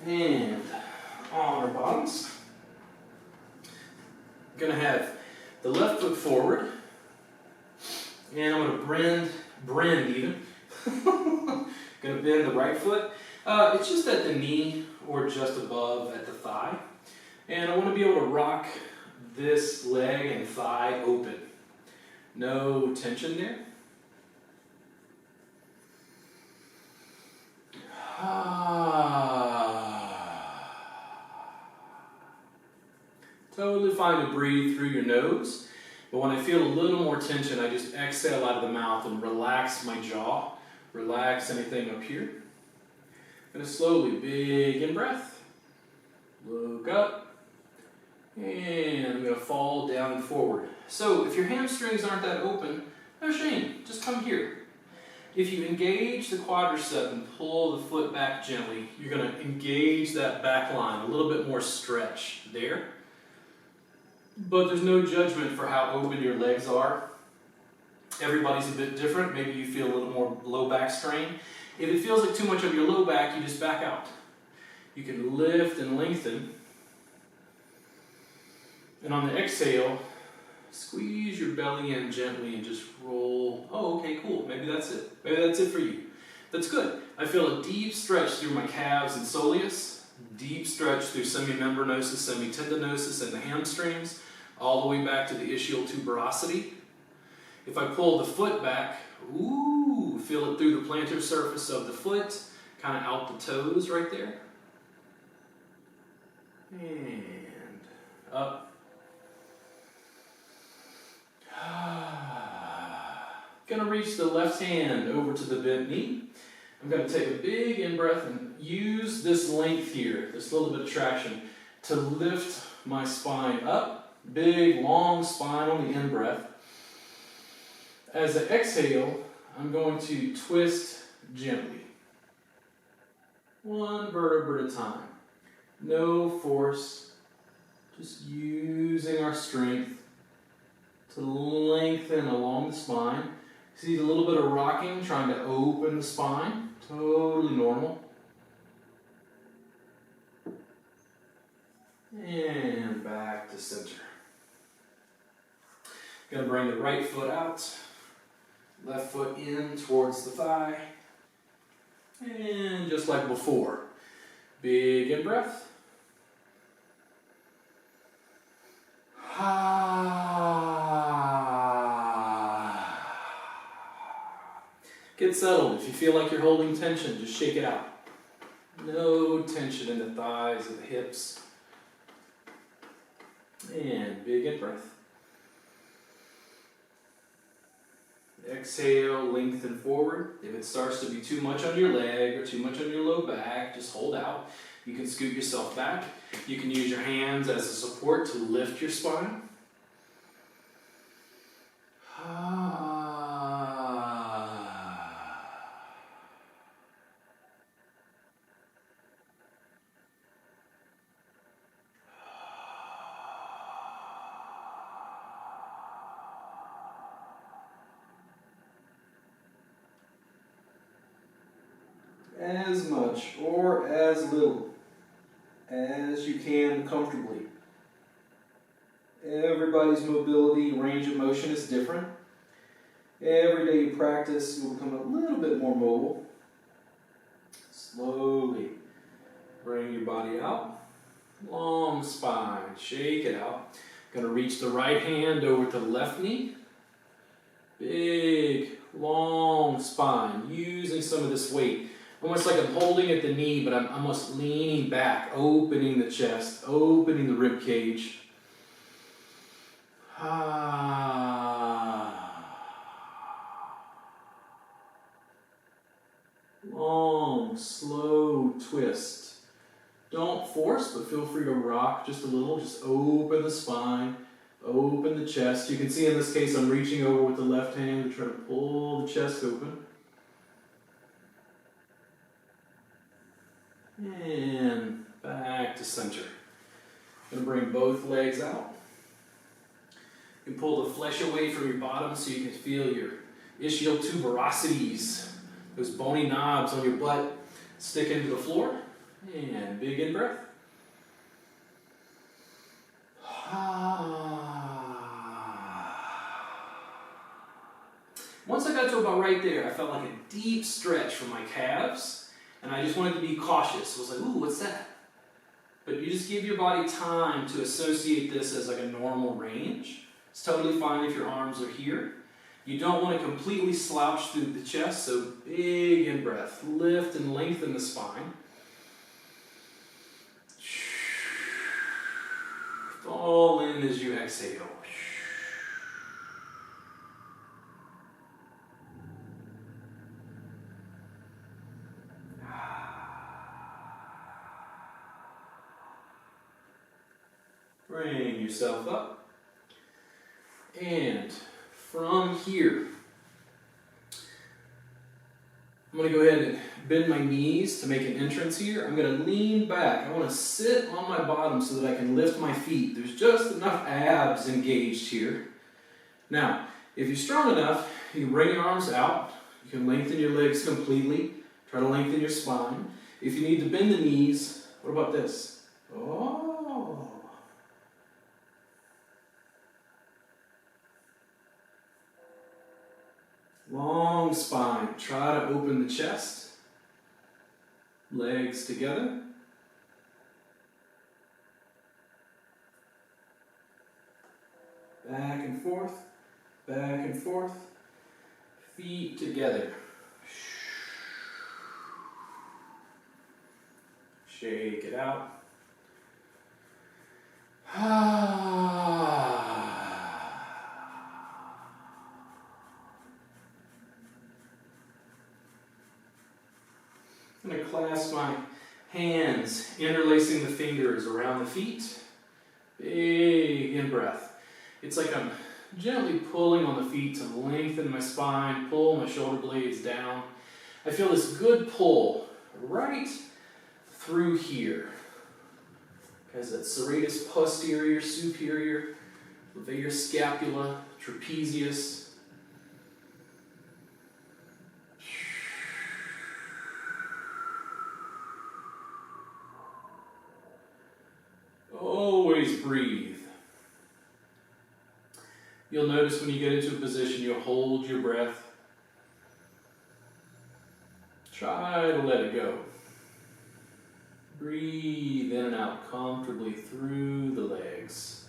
And on our bottoms, I'm going to have the left foot forward, and I'm going to bend even. Going to bend the right foot. It's just at the knee or just above at the thigh. And I want to be able to rock this leg and thigh open. No tension there. Totally fine to breathe through your nose, but when I feel a little more tension, I just exhale out of the mouth and relax my jaw, relax anything up here. I'm going to slowly, big in breath, look up, and I'm going to fall down and forward. So if your hamstrings aren't that open, no shame, just come here. If you engage the quadricep and pull the foot back gently, you're going to engage that back line, a little bit more stretch there. But there's no judgment for how open your legs are. Everybody's a bit different. Maybe you feel a little more low back strain. If it feels like too much of your low back, you just back out. You can lift and lengthen. And on the exhale, squeeze your belly in gently and just roll. Oh, okay, cool. Maybe that's it. Maybe that's it for you. That's good. I feel a deep stretch through my calves and soleus, deep stretch through semimembranosus, semitendinosus, and the hamstrings, all the way back to the ischial tuberosity. If I pull the foot back, ooh, feel it through the plantar surface of the foot, kind of out the toes right there. And up. Gonna reach the left hand over to the bent knee. I'm gonna take a big in-breath and use this length here, this little bit of traction, to lift my spine up. Big, long spine on the in-breath. As I exhale, I'm going to twist gently. One vertebra at a time. No force, just using our strength to lengthen along the spine. See a little bit of rocking, trying to open the spine. Totally normal. And back to center. Gonna bring the right foot out, left foot in towards the thigh. And just like before, big in breath. Get settled. If you feel like you're holding tension, just shake it out. No tension in the thighs or the hips. And big in breath. Exhale, lengthen forward. If it starts to be too much on your leg or too much on your low back, just hold out. You can scoot yourself back. You can use your hands as a support to lift your spine. As much or as little as you can comfortably. Everybody's mobility, range of motion is different. Every day you practice, you'll become a little bit more mobile. Slowly bring your body out. Long spine, shake it out. Gonna reach the right hand over to the left knee. Big, long spine, using some of this weight. Almost like I'm holding at the knee, but I'm almost leaning back, opening the chest, opening the rib cage. Long, slow twist. Don't force, but feel free to rock just a little. Just open the spine, open the chest. You can see in this case I'm reaching over with the left hand to try to pull the chest open. And back to center. I'm going to bring both legs out. You can pull the flesh away from your bottom so you can feel your ischial tuberosities, those bony knobs on your butt, stick into the floor. And big in breath. Once I got to about right there, I felt like a deep stretch from my calves, and I just wanted to be cautious. I was like, ooh, what's that? But you just give your body time to associate this as like a normal range. It's totally fine if your arms are here. You don't want to completely slouch through the chest, so big in breath. Lift and lengthen the spine. Fall in as you exhale. Bring yourself up. And from here, I'm going to go ahead and bend my knees to make an entrance here. I'm going to lean back. I want to sit on my bottom so that I can lift my feet. There's just enough abs engaged here. Now, if you're strong enough, you can bring your arms out. You can lengthen your legs completely. Try to lengthen your spine. If you need to bend the knees, what about this? Oh. Long spine. Try to open the chest. Legs together. Back and forth. Back and forth. Feet together. Shake it out. I'm going to clasp my hands, interlacing the fingers around the feet. Big in breath. It's like I'm gently pulling on the feet to lengthen my spine, pull my shoulder blades down. I feel this good pull right through here. As that serratus posterior, superior, levator scapula, trapezius. Always breathe. You'll notice when you get into a position, you'll hold your breath. Try to let it go. Breathe in and out comfortably through the legs.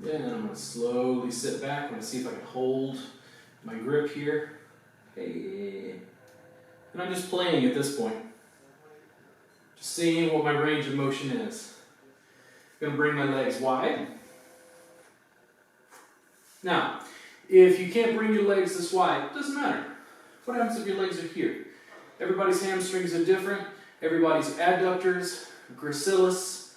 Then I'm going to slowly sit back. I'm going to see if I can hold my grip here. Hey. And I'm just playing at this point. Just seeing what my range of motion is. I'm going to bring my legs wide. Now, if you can't bring your legs this wide, it doesn't matter. What happens if your legs are here? Everybody's hamstrings are different. Everybody's adductors, gracilis,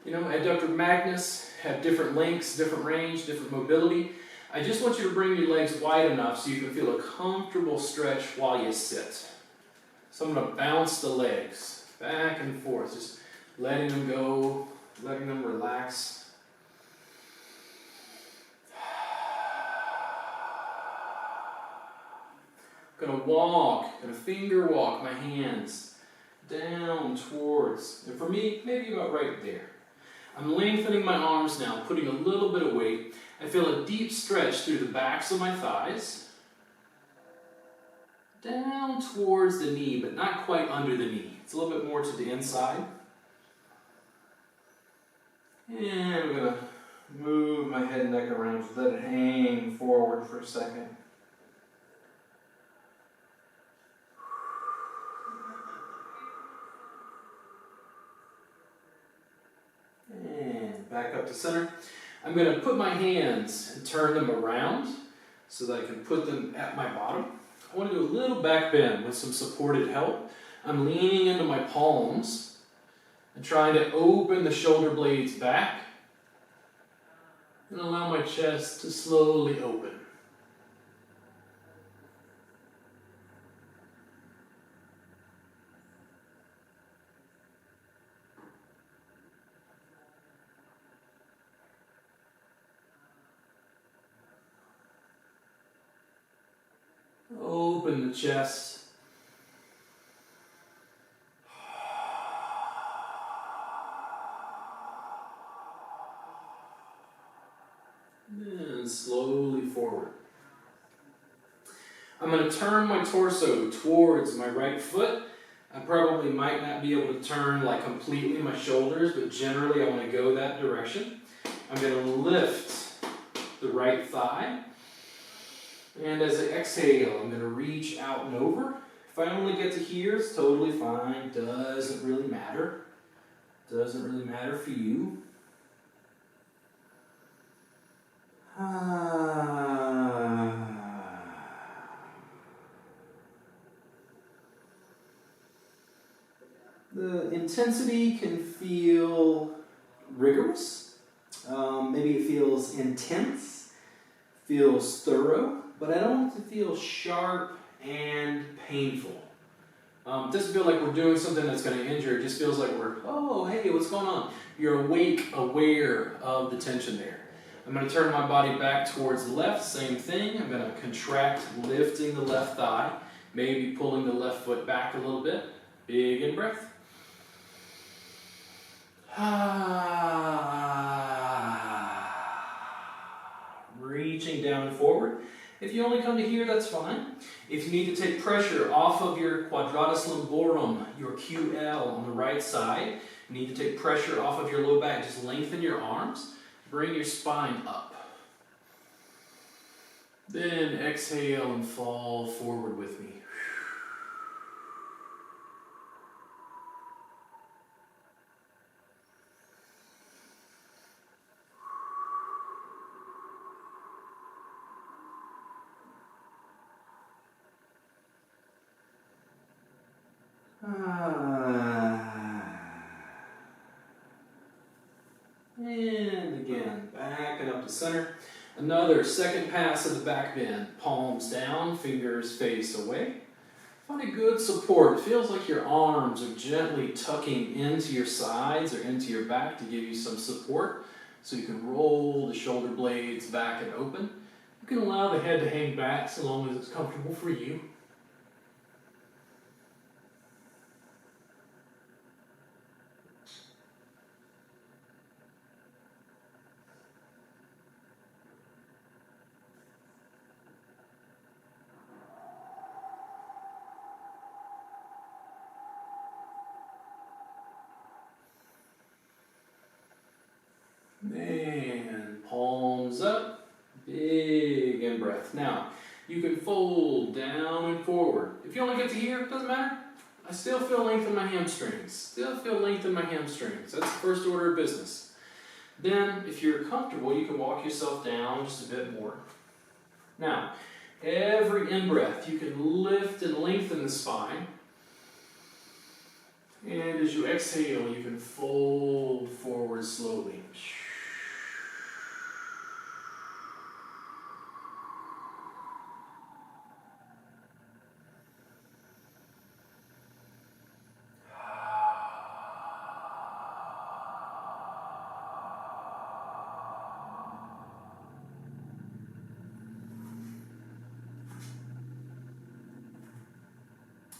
adductor magnus have different lengths, different range, different mobility. I just want you to bring your legs wide enough so you can feel a comfortable stretch while you sit. So I'm going to bounce the legs back and forth, just letting them go, letting them relax. I'm going to walk, going to finger walk my hands down towards, and for me, maybe about right there. I'm lengthening my arms now, putting a little bit of weight. I feel a deep stretch through the backs of my thighs. Down towards the knee, but not quite under the knee. It's a little bit more to the inside. And I'm going to move my head and neck around, just let it hang forward for a second. And back up to center. I'm going to put my hands and turn them around so that I can put them at my bottom. I want to do a little back bend with some supported help. I'm leaning into my palms and trying to open the shoulder blades back and allow my chest to slowly open. Open the chest. And slowly forward. I'm going to turn my torso towards my right foot. I probably might not be able to turn like completely my shoulders, but generally I want to go that direction. I'm going to lift the right thigh. And as I exhale, I'm going to reach out and over. If I only get to here, it's totally fine. Doesn't really matter. Doesn't really matter for you. The intensity can feel rigorous. Maybe it feels intense, feels thorough, but I don't want it to feel sharp and painful. It doesn't feel like we're doing something that's going to injure. It just feels like we're, oh, hey, what's going on? You're awake, aware of the tension there. I'm going to turn my body back towards the left, same thing. I'm going to contract, lifting the left thigh, maybe pulling the left foot back a little bit. Big in-breath. Reaching down and forward. If you only come to here, that's fine. If you need to take pressure off of your quadratus lumborum, your QL on the right side, you need to take pressure off of your low back, just lengthen your arms. Bring your spine up. Then exhale and fall forward with me. And again, backing up to center. Another second pass of the back bend. Palms down, fingers face away. Find a good support. It feels like your arms are gently tucking into your sides or into your back to give you some support. So you can roll the shoulder blades back and open. You can allow the head to hang back so long as it's comfortable for you. And palms up, big in-breath. Now, you can fold down and forward. If you only get to here, it doesn't matter. I still feel length in my hamstrings. Still feel length in my hamstrings. That's the first order of business. Then, if you're comfortable, you can walk yourself down just a bit more. Now, every in-breath, you can lift and lengthen the spine. And as you exhale, you can fold forward slowly.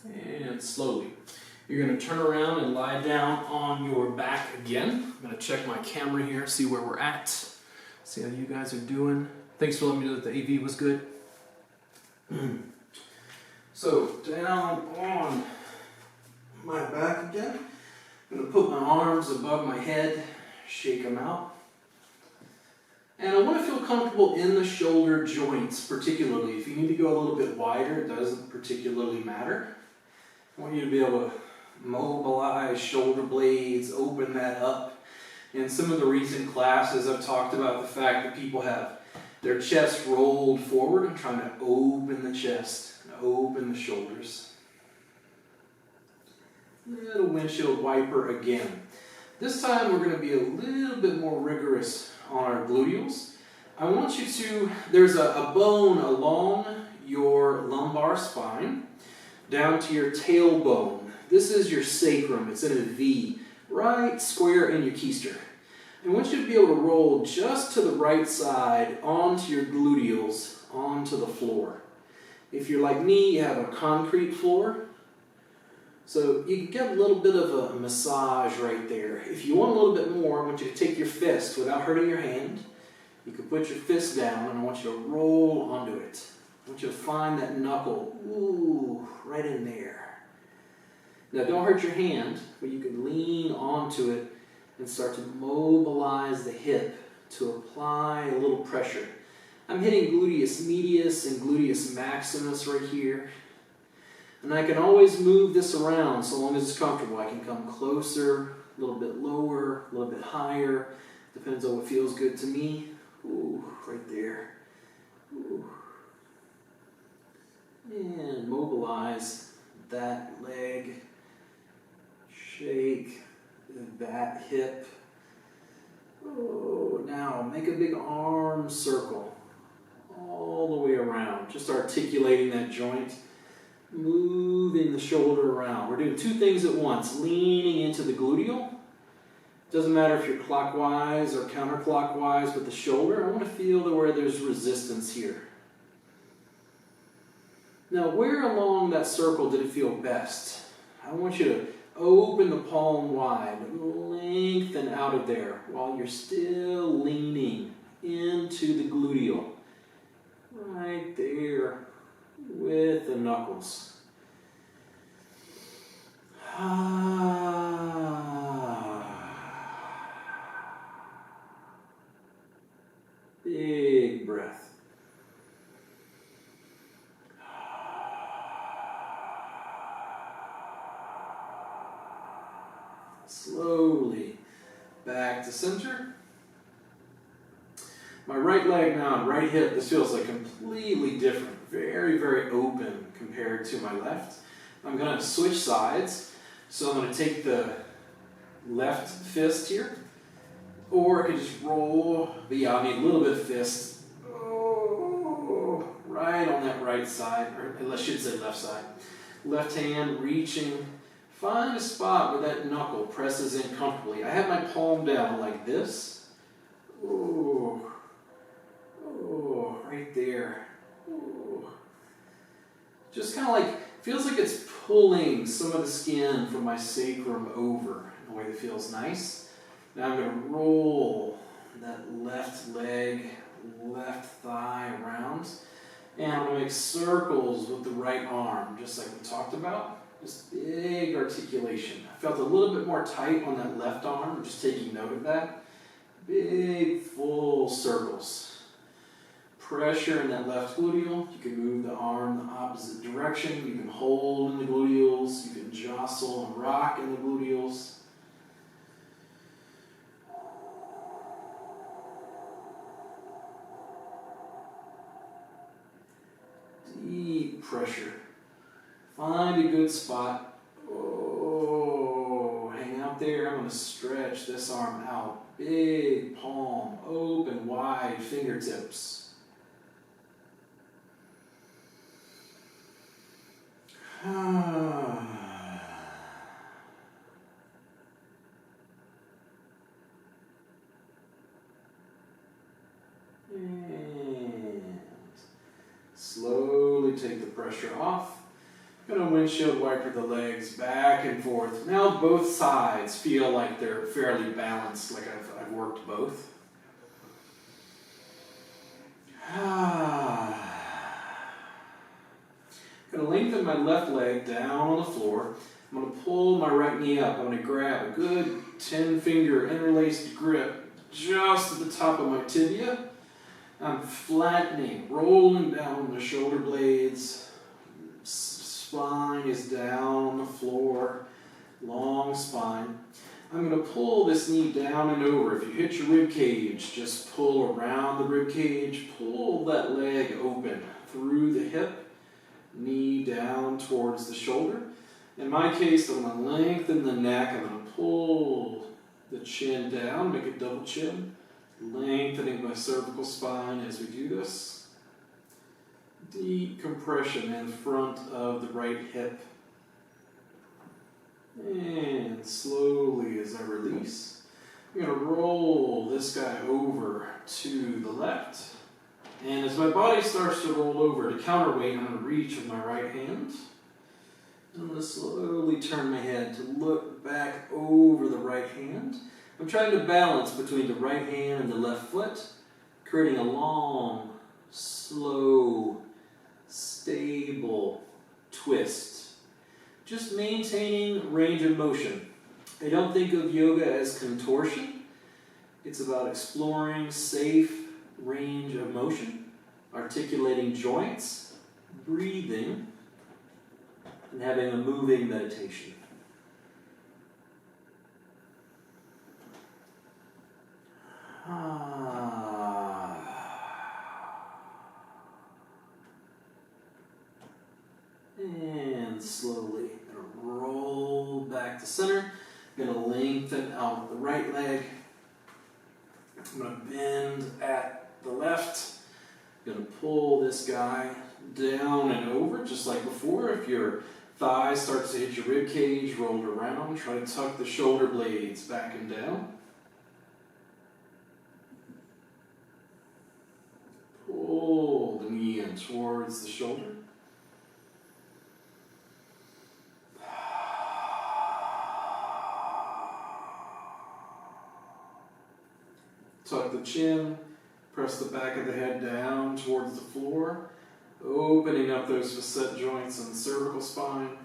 And slowly, you're going to turn around and lie down on your back again. I'm going to check my camera here, see where we're at, see how you guys are doing. Thanks for letting me know that the AV was good. So, down on my back again. I'm going to put my arms above my head, shake them out. And I want to feel comfortable in the shoulder joints, particularly. If you need to go a little bit wider, it doesn't particularly matter. I want you to be able to mobilize shoulder blades, open that up. In some of the recent classes, I've talked about the fact that people have their chest rolled forward. I'm trying to open the chest, open the shoulders. Little windshield wiper again. This time we're going to be a little bit more rigorous on our gluteals. I want you to, there's a bone along your lumbar spine down to your tailbone. This is your sacrum. It's in a V, right square in your keister. I want you to be able to roll just to the right side onto your gluteals, onto the floor. If you're like me, you have a concrete floor. So you can get a little bit of a massage right there. If you want a little bit more, I want you to take your fist without hurting your hand. You can put your fist down and I want you to roll onto it. I want you to find that knuckle, ooh, right in there. Now don't hurt your hand, but you can lean onto it and start to mobilize the hip to apply a little pressure. I'm hitting gluteus medius and gluteus maximus right here. And I can always move this around so long as it's comfortable. I can come closer, a little bit lower, a little bit higher. Depends on what feels good to me. Ooh, right there. Ooh. And mobilize that leg. Shake that hip. Oh, now make a big arm circle all the way around. Just articulating that joint. Moving the shoulder around. We're doing two things at once. Leaning into the gluteal. Doesn't matter if you're clockwise or counterclockwise with the shoulder. I want to feel where there's resistance here. Now, where along that circle did it feel best? I want you to open the palm wide, lengthen out of there while you're still leaning into the gluteal. Right there with the knuckles. Big breath. Slowly back to center. My right leg now and right hip, this feels like completely different. Very, very open compared to my left. I'm going to switch sides. So I'm going to take the left fist here. Or I can just roll. But yeah, I need a little bit of fist. Oh, right on that right side. Or I should say left side. Left hand reaching. Find a spot where that knuckle presses in comfortably. I have my palm down like this. Oh, oh, right there. Oh. Just kind of like, feels like it's pulling some of the skin from my sacrum over in a way that feels nice. Now I'm going to roll that left leg, left thigh around. And I'm going to make circles with the right arm, just like we talked about. Just big articulation. I felt a little bit more tight on that left arm, just taking note of that. Big, full circles. Pressure in that left gluteal. You can move the arm the opposite direction. You can hold in the gluteals. You can jostle and rock in the gluteals. Deep pressure. Find a good spot. Oh, hang out there. I'm going to stretch this arm out. Big palm, open, wide, fingertips. And slowly take the pressure off. I'm going to windshield wiper the legs back and forth. Now both sides feel like they're fairly balanced, like I've worked both. I'm going to lengthen my left leg down on the floor. I'm going to pull my right knee up. I'm going to grab a good 10-finger interlaced grip just at the top of my tibia. I'm flattening, rolling down the shoulder blades. Spine is down on the floor, long spine. I'm going to pull this knee down and over. If you hit your rib cage, just pull around the rib cage. Pull that leg open through the hip, knee down towards the shoulder. In my case, I'm going to lengthen the neck. I'm going to pull the chin down, make a double chin, lengthening my cervical spine as we do this. Deep compression in front of the right hip. And slowly as I release, I'm going to roll this guy over to the left And as my body starts to roll over to counterweight, I'm going to reach with my right hand. I'm going to slowly turn my head to look back over the right hand. I'm trying to balance between the right hand and the left foot, creating a long, slow, stable twist. Just maintaining range of motion. I don't think of yoga as contortion. It's about exploring safe range of motion, articulating joints, breathing, and having a moving meditation. And slowly roll back to center. I'm going to lengthen out the right leg. I'm going to bend at the left. I'm going to pull this guy down and over just like before. If your thigh starts to hit your rib cage, roll it around. Try to tuck the shoulder blades back and down. Pull the knee in towards the shoulder. Tuck the chin, press the back of the head down towards the floor, opening up those facet joints and the cervical spine.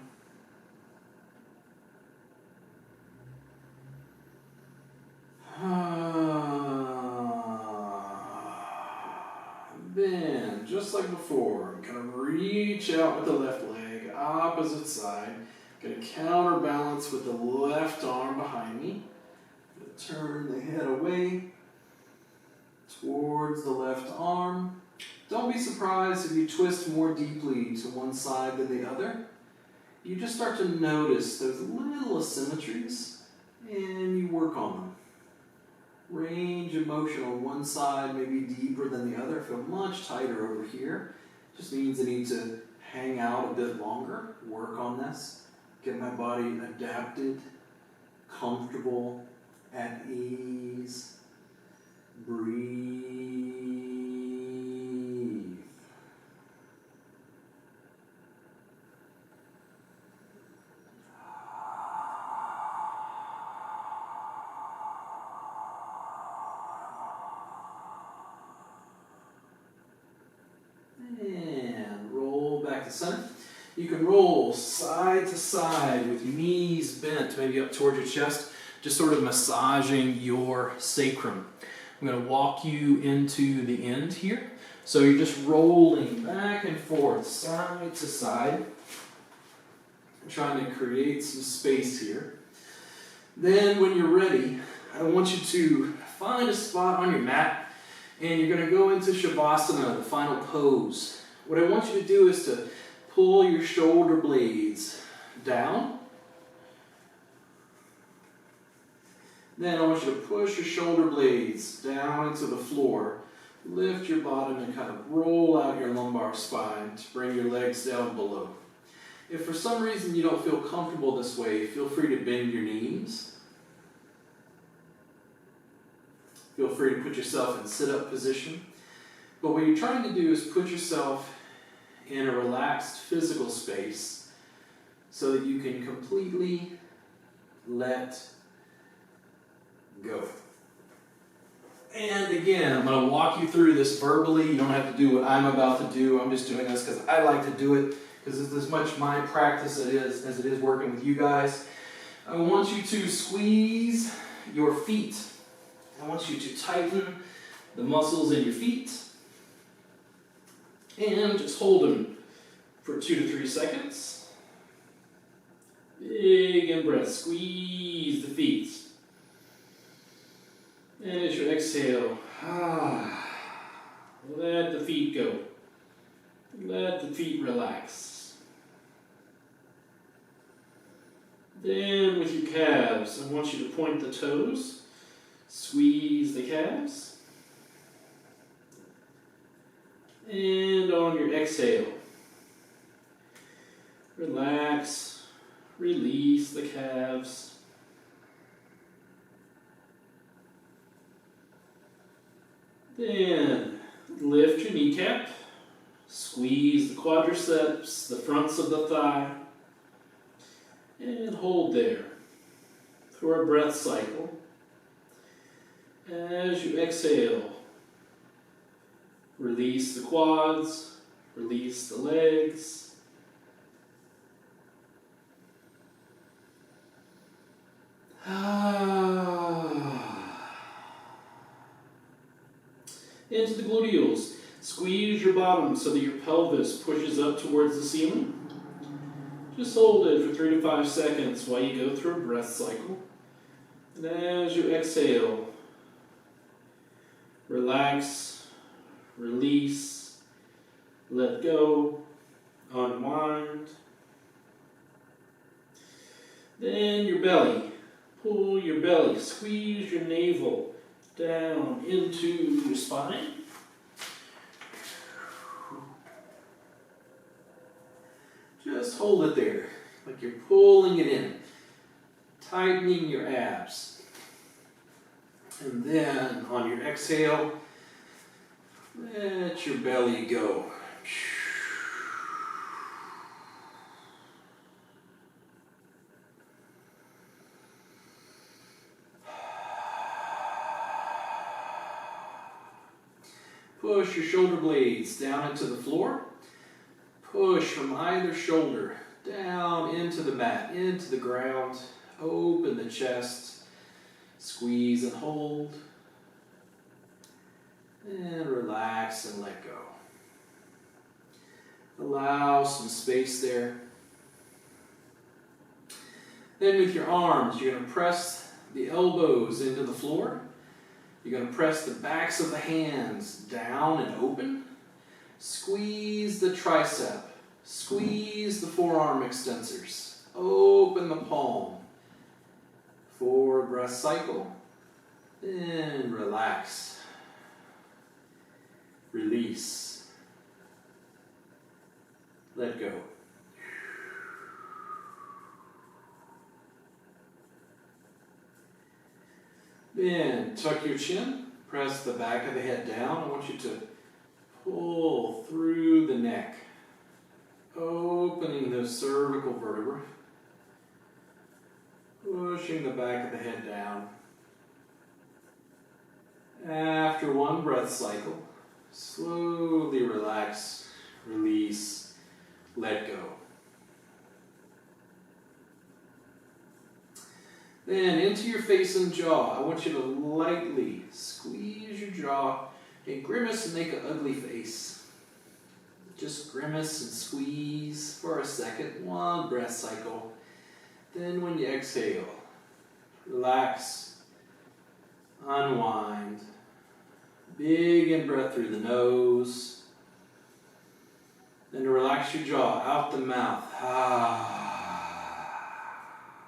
Then, just like before, I'm going to reach out with the left leg, opposite side. Going to counterbalance with the left arm behind me. Going to turn the head away towards the left arm. Don't be surprised if you twist more deeply to one side than the other. You just start to notice those little asymmetries and you work on them. Range of motion on one side may be deeper than the other. I feel much tighter over here. Just means I need to hang out a bit longer, work on this, get my body adapted, comfortable, at ease. Breathe. And roll back to center. You can roll side to side with your knees bent, maybe up towards your chest, just sort of massaging your sacrum. I'm going to walk you into the end here. So you're just rolling back and forth, side to side, trying to create some space here. Then when you're ready, I want you to find a spot on your mat, and you're going to go into Shavasana, the final pose. What I want you to do is to pull your shoulder blades down. Then I want you to push your shoulder blades down into the floor. Lift your bottom and kind of roll out your lumbar spine to bring your legs down below. If for some reason you don't feel comfortable this way, feel free to bend your knees. Feel free to put yourself in sit-up position. But what you're trying to do is put yourself in a relaxed physical space so that you can completely let go. And again, I'm going to walk you through this verbally. You don't have to do what I'm about to do. I'm just doing this because I like to do it, because it's as much my practice as it is working with you guys. I want you to squeeze your feet. I want you to tighten the muscles in your feet. And just hold them for 2 to 3 seconds. Big in breath. Squeeze the feet. And as you exhale, let the feet go. Let the feet relax. Then with your calves, I want you to point the toes. Squeeze the calves. And on your exhale, relax, release the calves. Then Lift your kneecap. Squeeze the quadriceps, the fronts of the thigh. And hold there for a breath cycle. As you exhale, release the quads, release the legs. Into the gluteals. Squeeze your bottom so that your pelvis pushes up towards the ceiling. Just hold it for 3 to 5 seconds while you go through a breath cycle. And as you exhale, relax, release, let go, unwind. Then your belly. Pull your belly, squeeze your navel down into your spine. Just hold it there, like you're pulling it in, tightening your abs. And then on your exhale, let your belly go. Push your shoulder blades down into the floor. Push from either shoulder down into the mat, into the ground. Open the chest. Squeeze and hold. And relax and let go. Allow some space there. Then with your arms, you're going to press the elbows into the floor. You're going to press the backs of the hands down and open. Squeeze the tricep. Squeeze the forearm extensors. Open the palm. For a breath cycle. Then relax. Release. Let go. Then tuck your chin, press the back of the head down. I want you to pull through the neck, opening the cervical vertebra, pushing the back of the head down. After one breath cycle, slowly relax, release, let go. Then into your face and jaw, I want you to lightly squeeze your jaw and grimace and make an ugly face. Just grimace and squeeze for a second, one breath cycle. Then when you exhale, relax, unwind. Big in-breath through the nose. Then to relax your jaw out the mouth.